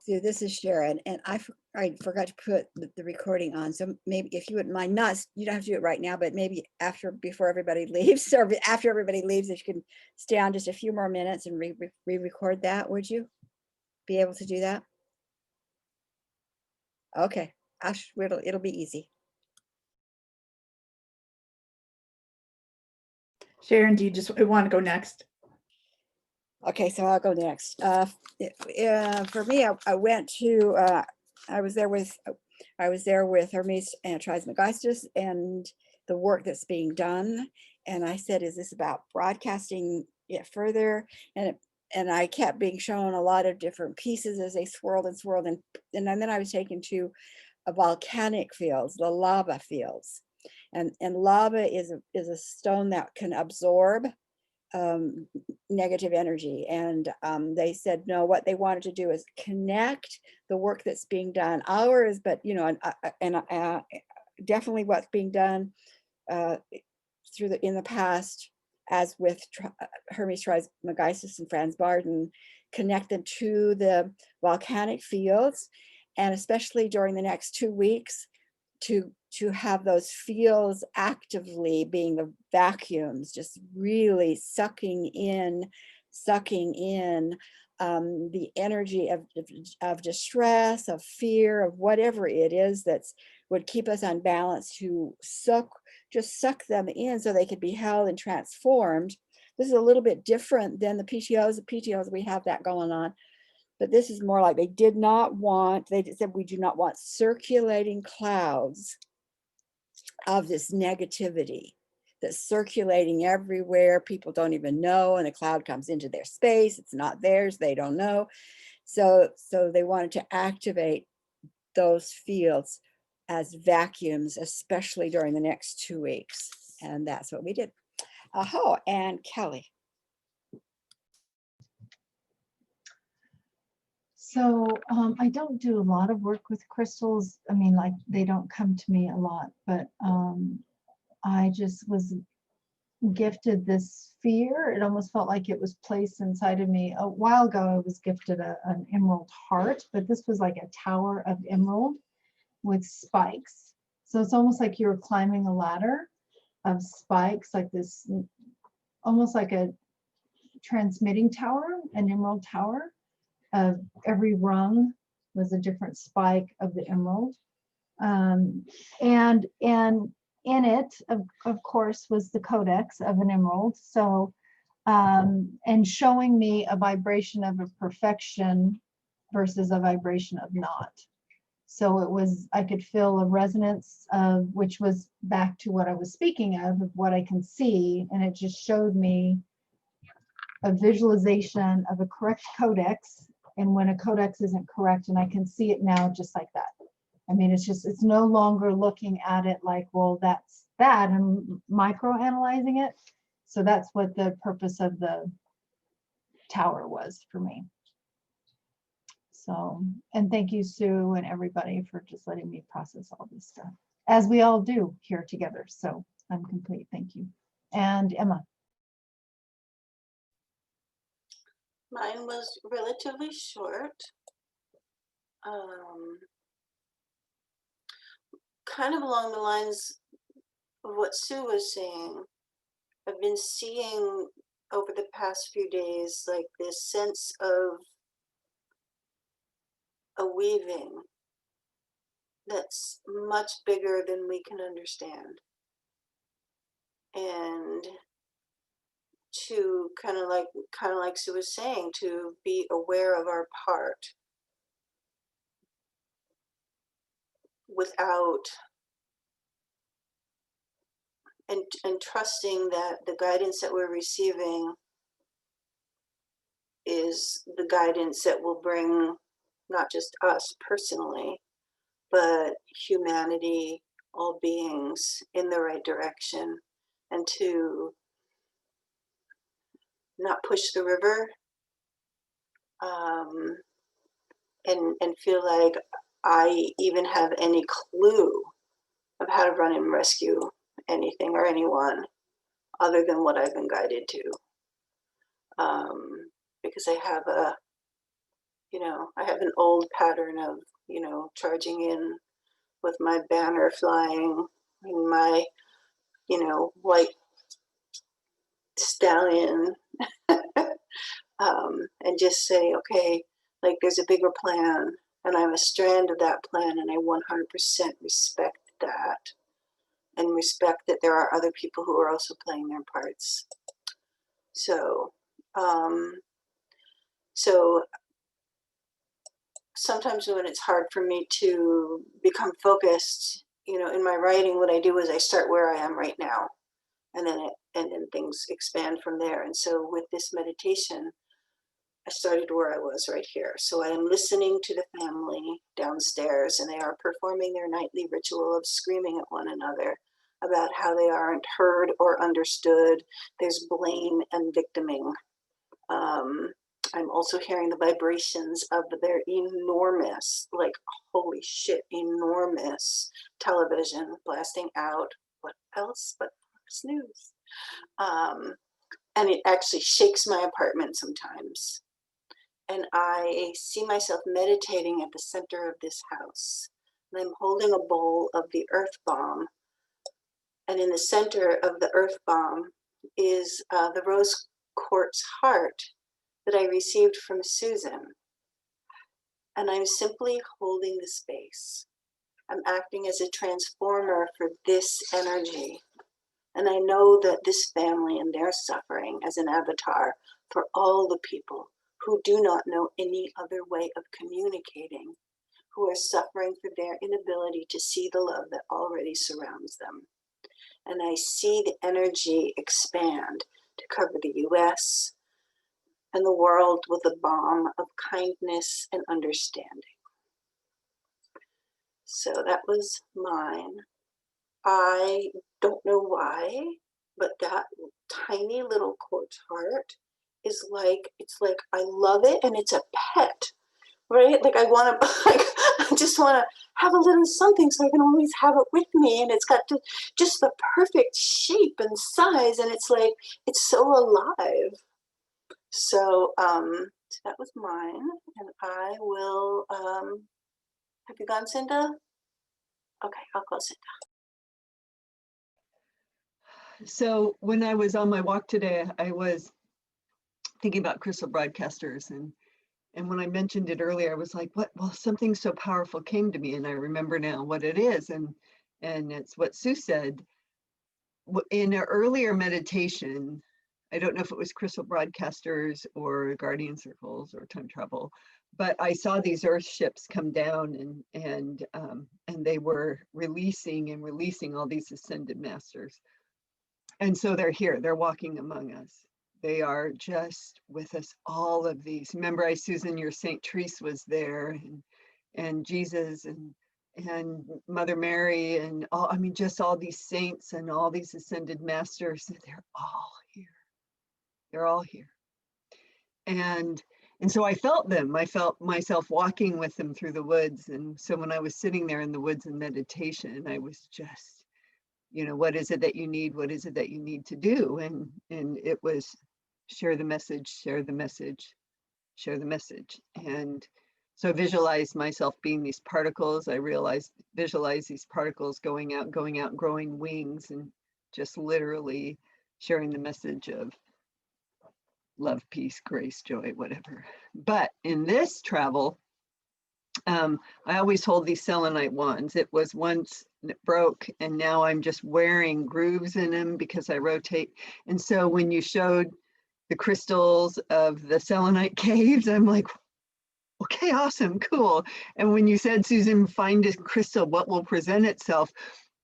So this is Sharon, and I forgot to put the recording on. So maybe if you wouldn't mind, not, you don't have to do it right now, but maybe before everybody leaves, or after everybody leaves, if you can stay on just a few more minutes and re-record that, would you be able to do that? Okay, it'll be easy. Sharon, do you just want to go next? Okay, so I'll go next. For me, I went to, I was there with Hermes and Trismegistus and the work that's being done. And I said, is this about broadcasting it further? And I kept being shown a lot of different pieces as they swirled and swirled. And then I was taken to a volcanic fields, the lava fields. And lava is a stone that can absorb negative energy. And they said, no, what they wanted to do is connect the work that's being done, ours, but, you know, and definitely what's being done in the past, as with Hermes Trismegistus and Franz Barden, connect them to the volcanic fields, and especially during the next 2 weeks, to have those fields actively being the vacuums, just really sucking in the energy of distress, of fear, of whatever it is that's would keep us unbalanced, to just suck them in so they could be held and transformed. This is a little bit different than the PTOs. The PTOs, we have that going on. But this is more like they said, we do not want circulating clouds of this negativity that's circulating everywhere. People don't even know, and a cloud comes into their space. It's not theirs. They don't know. So they wanted to activate those fields as vacuums, especially during the next 2 weeks. And that's what we did. Oh, and Kelly. So I don't do a lot of work with crystals. I mean, like, they don't come to me a lot, but I just was gifted this sphere. It almost felt like it was placed inside of me. A while ago, I was gifted an emerald heart, but this was like a tower of emerald with spikes. So it's almost like you were climbing a ladder of spikes, like this, almost like a transmitting tower, an emerald tower. Every rung was a different spike of the emerald. And in it, of course, was the codex of an emerald. So, and showing me a vibration of a perfection versus a vibration of not. So it was, I could feel a resonance of, which was back to what I was speaking of what I can see. And it just showed me a visualization of a correct codex, and when a codex isn't correct, and I can see it now just like that. I mean, it's no longer looking at it like, well, that's that, and micro analyzing it. So that's what the purpose of the tower was for me. So, and thank you, Sue, and everybody for just letting me process all this stuff, as we all do here together. So I'm complete. Thank you. And Emma. Mine was relatively short. Kind of along the lines of what Sue was saying. I've been seeing over the past few days like this sense of a weaving that's much bigger than we can understand. And to kind of like Sue was saying, to be aware of our part without and trusting that the guidance that we're receiving is the guidance that will bring not just us personally, but humanity, all beings, in the right direction, and to not push the river, and feel like I even have any clue of how to run and rescue anything or anyone other than what I've been guided to. Because I have you know, I have an old pattern of, you know, charging in with my banner flying and my, you know, white stallion, and just say, okay, like there's a bigger plan and I'm a strand of that plan, and I 100% respect that, and respect that there are other people who are also playing their parts. So, so sometimes when it's hard for me to become focused, you know, in my writing, what I do is I start where I am right now, and then things expand from there. And so with this meditation, I started where I was right here. So I am listening to the family downstairs, and they are performing their nightly ritual of screaming at one another about how they aren't heard or understood. There's blame and victiming. I'm also hearing the vibrations of their enormous, like, holy shit, enormous television blasting out. What else but Fox News? And it actually shakes my apartment sometimes. And I see myself meditating at the center of this house. And I'm holding a bowl of the earth bomb. And in the center of the earth bomb is the rose quartz heart that I received from Susan. And I'm simply holding the space. I'm acting as a transformer for this energy. And I know that this family and their suffering as an avatar for all the people who do not know any other way of communicating, who are suffering for their inability to see the love that already surrounds them. And I see the energy expand to cover the US and the world with a bomb of kindness and understanding. So that was mine. I don't know why, but that tiny little quartz heart is like, it's like I love it, and it's a pet, right? Like I want to, like, I just want to have a little something so I can always have it with me, and it's got just the perfect shape and size, and it's like, it's so alive. So that was mine, and I will, have you gone, Cinda? Okay, I'll go, Cinda. So when I was on my walk today, I was thinking about crystal broadcasters, and when I mentioned it earlier, I was like, what? Well, something so powerful came to me, and I remember now what it is, and it's what Sue said. In an earlier meditation, I don't know if it was crystal broadcasters or guardian circles or time travel, but I saw these earth ships come down, and they were releasing all these ascended masters. And so they're here, they're walking among us. They are just with us, all of these. Remember, Susan, your Saint Therese was there, and Jesus, and Mother Mary, and all, I mean, just all these saints and all these ascended masters, they're all here. They're all here. And so I felt them. I felt myself walking with them through the woods. And so when I was sitting there in the woods in meditation, I was just, you know, what is it that you need? What is it that you need to do? And it was share the message, share the message, share the message. And so I visualized myself being these particles. I visualized these particles going out, growing wings, and just literally sharing the message of love, peace, grace, joy, whatever. But in this travel, I always hold these selenite wands. It was once, and it broke, and now I'm just wearing grooves in them because I rotate. And so when you showed the crystals of the selenite caves, I'm like, okay, awesome, cool. And when you said, Susan, find a crystal, what will present itself?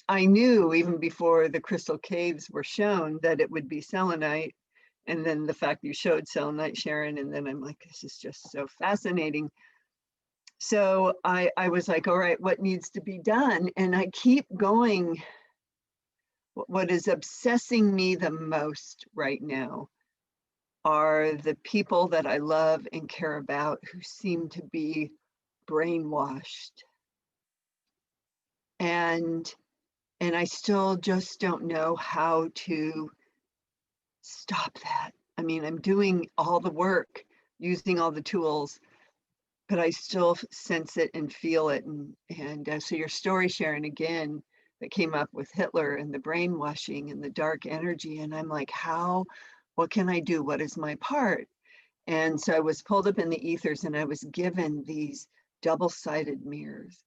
I knew even before the crystal caves were shown that it would be selenite. And then the fact you showed selenite, Sharon, and then I'm like, this is just so fascinating. So I was like, all right, what needs to be done? And I keep going. What is obsessing me the most right now are the people that I love and care about who seem to be brainwashed. And I still just don't know how to stop that. I mean, I'm doing all the work, using all the tools, but I still sense it and feel it. So your story, Sharon, again, that came up with Hitler and the brainwashing and the dark energy. And I'm like, what can I do? What is my part? And so I was pulled up in the ethers and I was given these double-sided mirrors.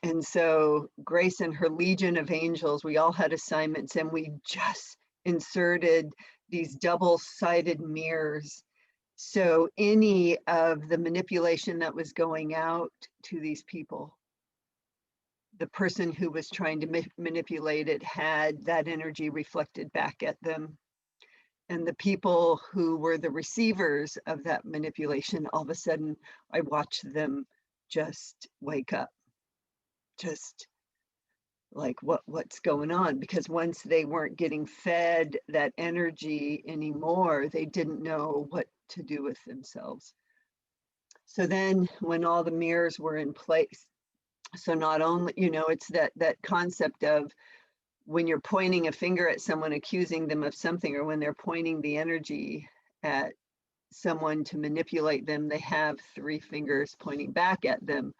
And so Grace and her legion of angels, we all had assignments, and we just inserted these double-sided mirrors. So any of the manipulation that was going out to these people, the person who was trying to manipulate it had that energy reflected back at them. And the people who were the receivers of that manipulation, all of a sudden, I watched them just wake up, just like what's going on, because once they weren't getting fed that energy anymore, they didn't know what to do with themselves. So then when all the mirrors were in place, so not only, it's that concept of when you're pointing a finger at someone, accusing them of something, or when they're pointing the energy at someone to manipulate them, they have three fingers pointing back at them.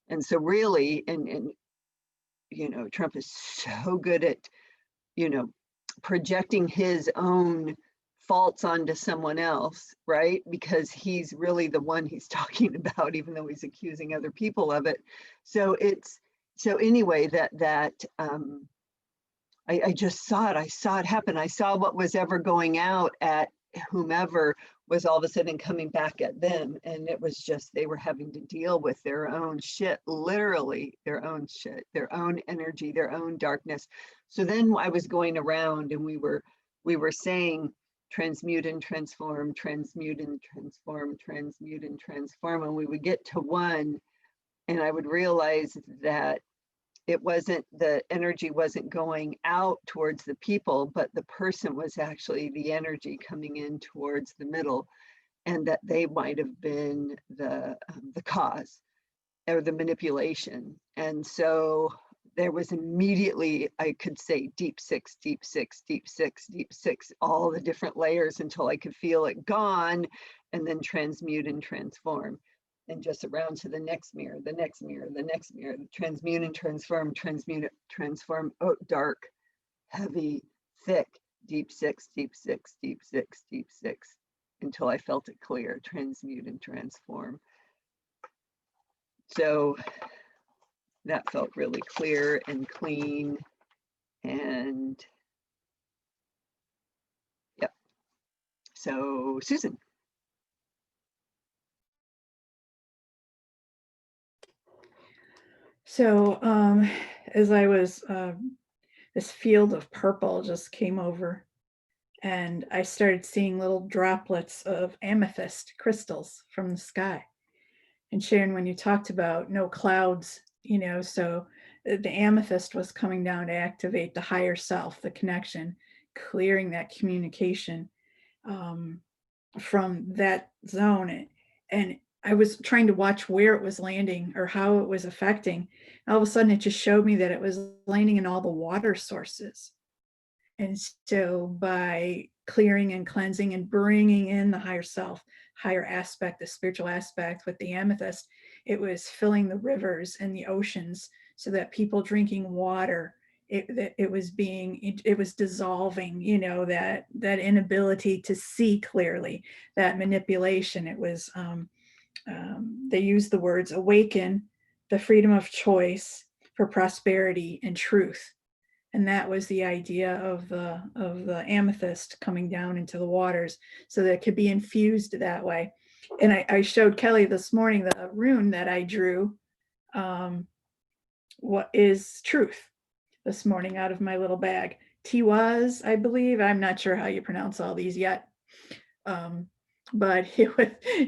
And so really, and Trump is so good at, projecting his own faults onto someone else, right? Because he's really the one he's talking about, even though he's accusing other people of it. So anyway, I just saw it. I saw it happen. I saw what was ever going out at whomever was all of a sudden coming back at them. And it was just, they were having to deal with their own shit, literally their own shit, their own energy, their own darkness. So then I was going around and we were saying, transmute and transform, transmute and transform, transmute and transform. And we would get to one, and I would realize that the energy wasn't going out towards the people, but the person was actually the energy coming in towards the middle, and that they might have been the cause or the manipulation. And so there was immediately, I could say deep six, deep six, deep six, deep six, all the different layers until I could feel it gone, and then transmute and transform. And just around to the next mirror, the next mirror, the next mirror, transmute and transform, transmute, transform, dark, heavy, thick, deep six, deep six, deep six, deep six, until I felt it clear, transmute and transform. So that felt really clear and clean. And yep. So Susan. So as I was, this field of purple just came over, and I started seeing little droplets of amethyst crystals from the sky. And Sharon, when you talked about no clouds, so the amethyst was coming down to activate the higher self, the connection, clearing that communication from that zone. And I was trying to watch where it was landing or how it was affecting. All of a sudden, it just showed me that it was landing in all the water sources. And so by clearing and cleansing and bringing in the higher self, higher aspect, the spiritual aspect with the amethyst, it was filling the rivers and the oceans so that people drinking water, it was dissolving, that inability to see clearly, that manipulation. It was, they used the words awaken the freedom of choice for prosperity and truth. And that was the idea of the amethyst coming down into the waters so that it could be infused that way. And I showed Kelly this morning the rune that I drew, what is truth, this morning out of my little bag. Tiwaz, I believe. I'm not sure how you pronounce all these yet. But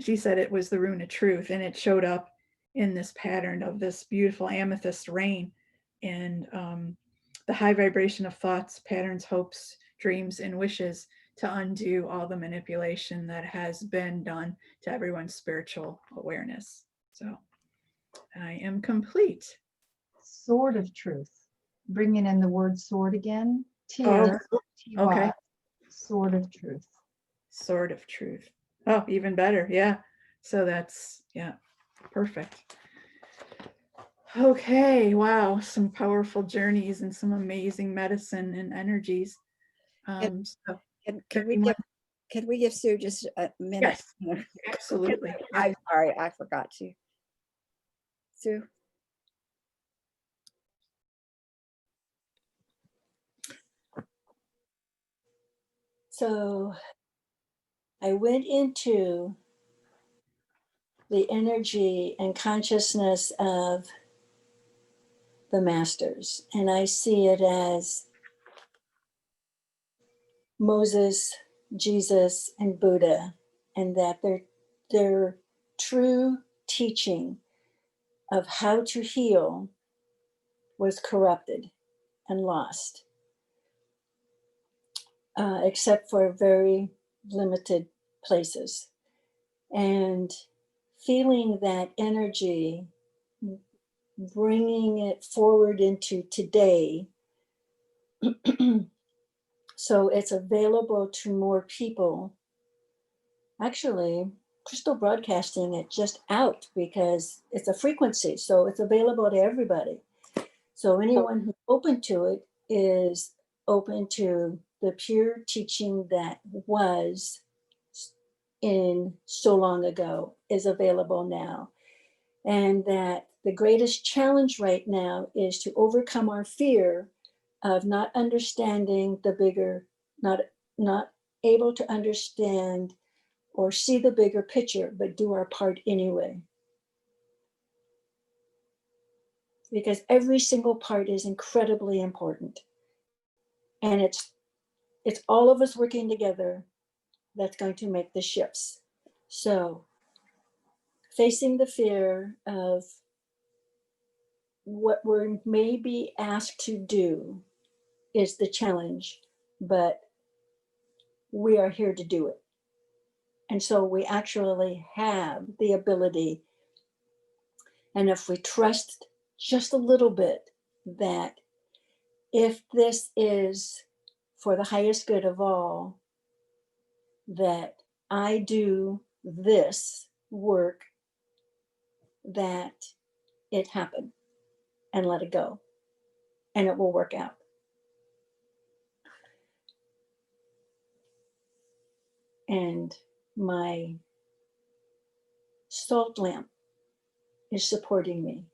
she said it was the rune of truth, and it showed up in this pattern of this beautiful amethyst rain. And the high vibration of thoughts, patterns, hopes, dreams, and wishes to undo all the manipulation that has been done to everyone's spiritual awareness. So I am complete. Sword of truth. Bringing in the word sword again. Oh, T-Y, okay. sword of truth. Sword of truth. Oh, even better. Yeah. So that's, yeah. Perfect. Okay, wow, some powerful journeys and some amazing medicine and energies. So everyone, Can we give Sue just a minute? yes, absolutely. I'm sorry, I forgot to. Sue? So I went into the energy and consciousness of the masters, and I see it as Moses, Jesus, and Buddha, and that their true teaching of how to heal was corrupted and lost, except for very limited places. And feeling that energy, bringing it forward into today, so it's available to more people. Actually, Crystal broadcasting it just out because it's a frequency, so it's available to everybody. So anyone who's open to it is open to the pure teaching that was in so long ago is available now. And that the greatest challenge right now is to overcome our fear of not understanding the bigger, not able to understand or see the bigger picture, but do our part anyway. Because every single part is incredibly important. And it's all of us working together that's going to make the shifts. So facing the fear of what we're maybe asked to do is the challenge, but we are here to do it. And so we actually have the ability, and if we trust just a little bit that if this is for the highest good of all, that I do this work, that it happen and let it go, and it will work out. And my salt lamp is supporting me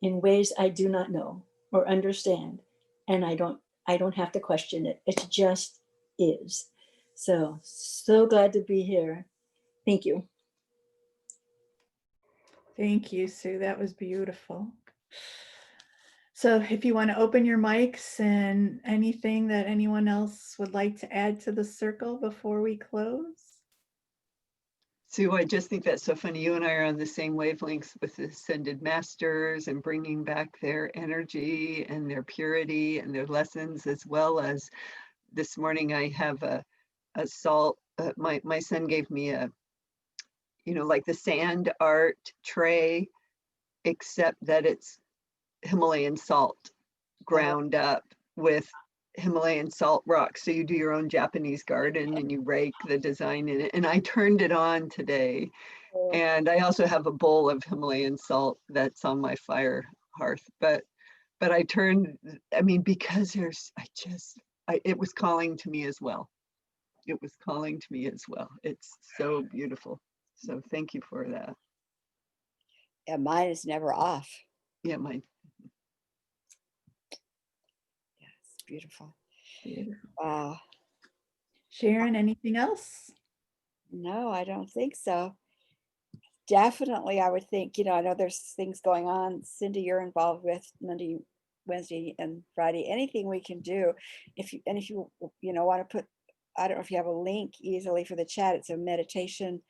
in ways I do not know or understand, and I don't have to question it. It just is. So glad to be here. Thank you. Thank you, Sue. That was beautiful. So if you want to open your mics and anything that anyone else would like to add to the circle before we close. Sue, I just think that's so funny. You and I are on the same wavelengths with the ascended masters and bringing back their energy and their purity and their lessons, as well as this morning I have a salt. My son gave me a, like the sand art tray, except that it's Himalayan salt ground up with Himalayan salt rocks. So you do your own Japanese garden and you rake the design in it. And I turned it on today. And I also have a bowl of Himalayan salt that's on my fire hearth. But I turned, because it was calling to me as well. It was calling to me as well. It's so beautiful. So thank you for that. Yeah, mine is never off. Yeah, mine. Yeah, it's beautiful. Beautiful. Wow. Sharon, anything else? No, I don't think so. Definitely, I would think, I know there's things going on. Cindy, you're involved with Monday, Wednesday, and Friday. Anything we can do. If you want to put, I don't know if you have a link easily for the chat. It's a meditation.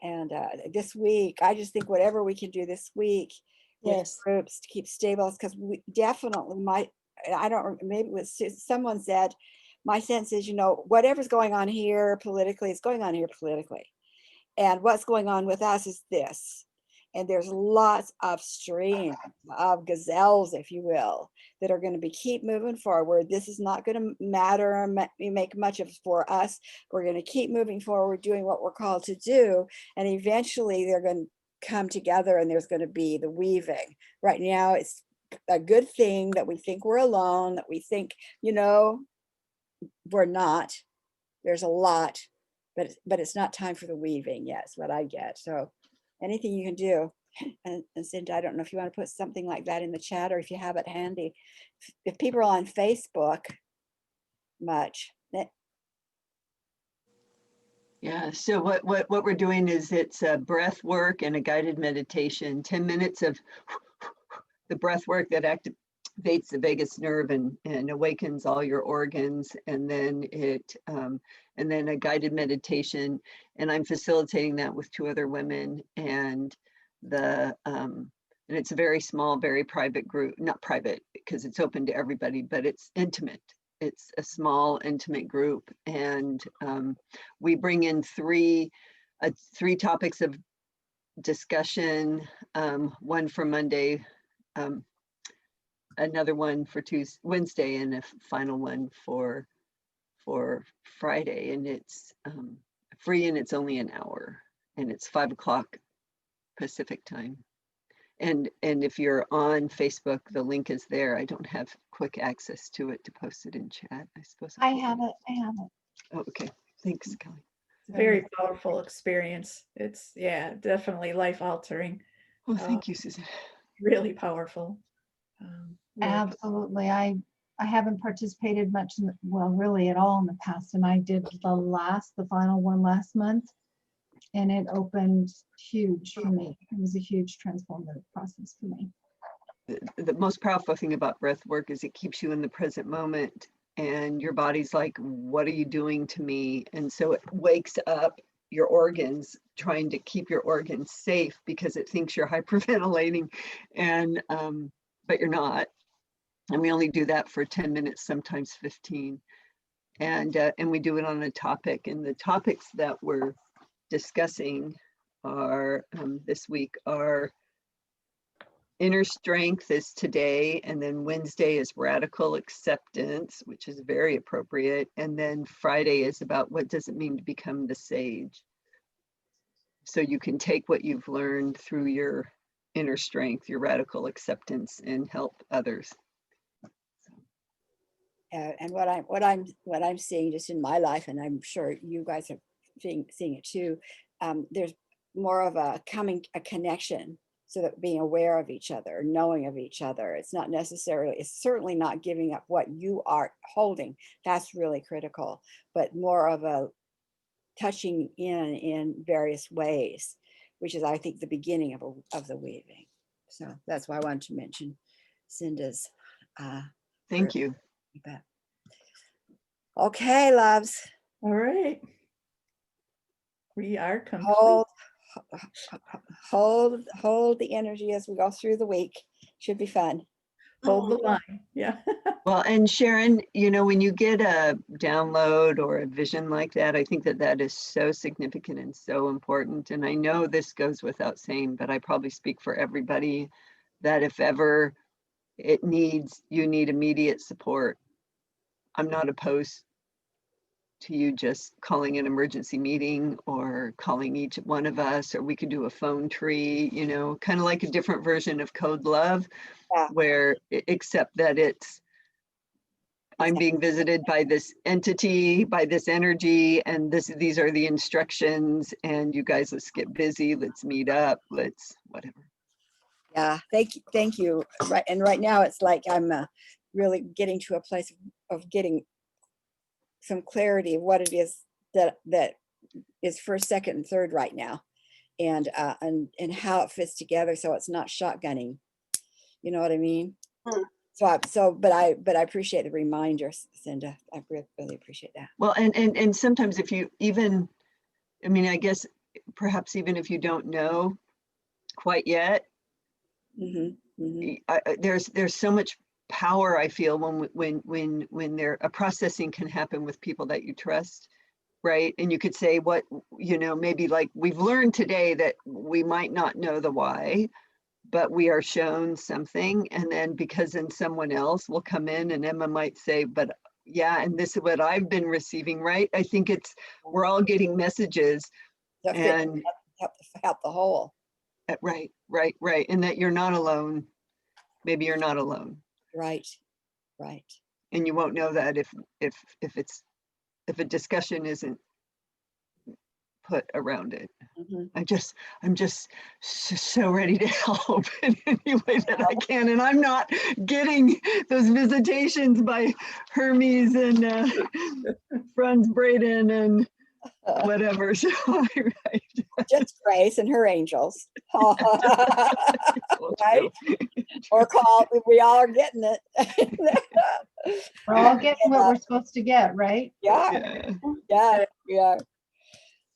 And this week, I just think whatever we can do this week with Yes. groups to keep stable, because we definitely might, I don't, maybe it was someone said, my sense is, whatever's going on here politically is going on here politically. And what's going on with us is this. And there's lots of streams of gazelles, if you will, that are going to keep moving forward. This is not going to matter or make much of for us. We're going to keep moving forward, doing what we're called to do. And eventually they're going come together and there's going to be the weaving. Right now, it's a good thing that we think we're alone, that we think, you know, we're not. There's a lot, but it's not time for the weaving yet, is what I get. So anything you can do. And Cindy, I don't know if you want to put something like that in the chat or if you have it handy. If people are on Facebook much, Yeah, so what we're doing is it's a breath work and a guided meditation, 10 minutes of the breath work that activates the vagus nerve and awakens all your organs, and then and then a guided meditation, and I'm facilitating that with 2 other women, and and it's a very small, very private group, not private because it's open to everybody, but it's intimate. It's a small, intimate group, and we bring in three topics of discussion, one for Monday, another one for Wednesday, and a final one for Friday, and it's free, and it's only an hour, and it's 5 o'clock Pacific time. And if you're on Facebook, the link is there. I don't have quick access to it to post it in chat. I suppose I have it. I have it. Oh, okay. Thanks, Kelly. It's a very powerful experience. It's, yeah, definitely life altering. Oh, thank you, Susan. Really powerful. Really Absolutely. I haven't participated much in well, really at all in the past. And I did the final one last month. And it opened huge for me. It was a huge transformative process for me. The most powerful thing about breath work is it keeps you in the present moment, and your body's like, what are you doing to me? And so it wakes up your organs, trying to keep your organs safe because it thinks you're hyperventilating, and but you're not. And we only do that for 10 minutes, sometimes 15. And we do it on a topic, and the topics that we're discussing are this week are inner strength is today, and then Wednesday is radical acceptance, which is very appropriate, and then Friday is about what does it mean to become the sage. So you can take what you've learned through your inner strength, your radical acceptance, and help others. and what I'm seeing just in my life, and I'm sure you guys are seeing it too. There's more of a connection, so that being aware of each other, knowing of each other. It's certainly not giving up what you are holding. That's really critical, but more of a touching in various ways, which is, I think, the beginning of the weaving. So that's why I wanted to mention Cinda's. Thank you. You bet. Okay, loves. All right. We are complete. Hold the energy as we go through the week. Should be fun. Hold the line. Yeah. Well, and Sharon, you know, when you get a download or a vision like that, I think that is so significant and so important. And I know this goes without saying, but I probably speak for everybody that if ever you need immediate support, I'm not opposed to you just calling an emergency meeting or calling each one of us, or we could do a phone tree, you know, kind of like a different version of Code Love, where except that I'm being visited by this entity, by this energy, and these are the instructions, and you guys, let's get busy, let's meet up, let's whatever. Yeah, thank you. Right, and right now it's like I'm really getting to a place of getting some clarity of what it is that is first, second, and third right now, and how it fits together, so it's not shotgunning. You know what I mean? But I appreciate the reminder, Cinda. I really appreciate that. Well, and sometimes if you even, I mean, I guess perhaps even if you don't know quite yet, there's so much power, I feel, when a processing can happen with people that you trust, right? And you could say what, you know, maybe like we've learned today that we might not know the why, but we are shown something, and then because then someone else will come in and Emma might say, but yeah, and this is what I've been receiving, right? I think we're all getting messages, and help the whole. Right, right, right. And that you're not alone. Maybe you're not alone. Right. Right. And you won't know that if a discussion isn't put around it. Mhm. I'm just so ready to help in any way that I can. And I'm not getting those visitations by Hermes and Franz Braden and whatever. So Just Grace and her angels. well, Right? true. Or call, we all are getting it. We're all getting what we're supposed to get, right? Yeah, Yeah. yeah, yeah.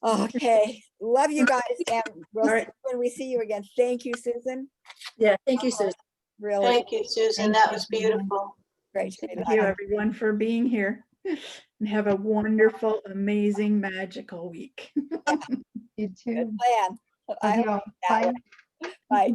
Okay, love you guys, and we'll All see right. you when we see you again. Thank you, Susan. Yeah, thank you, Susan. Really Thank you, Susan. Thank That you, was Susan. beautiful. great. Thank you, everyone, for being here. And have a wonderful, amazing, magical week. You Good too. plan. I Love hope you all. that Bye. way. Bye.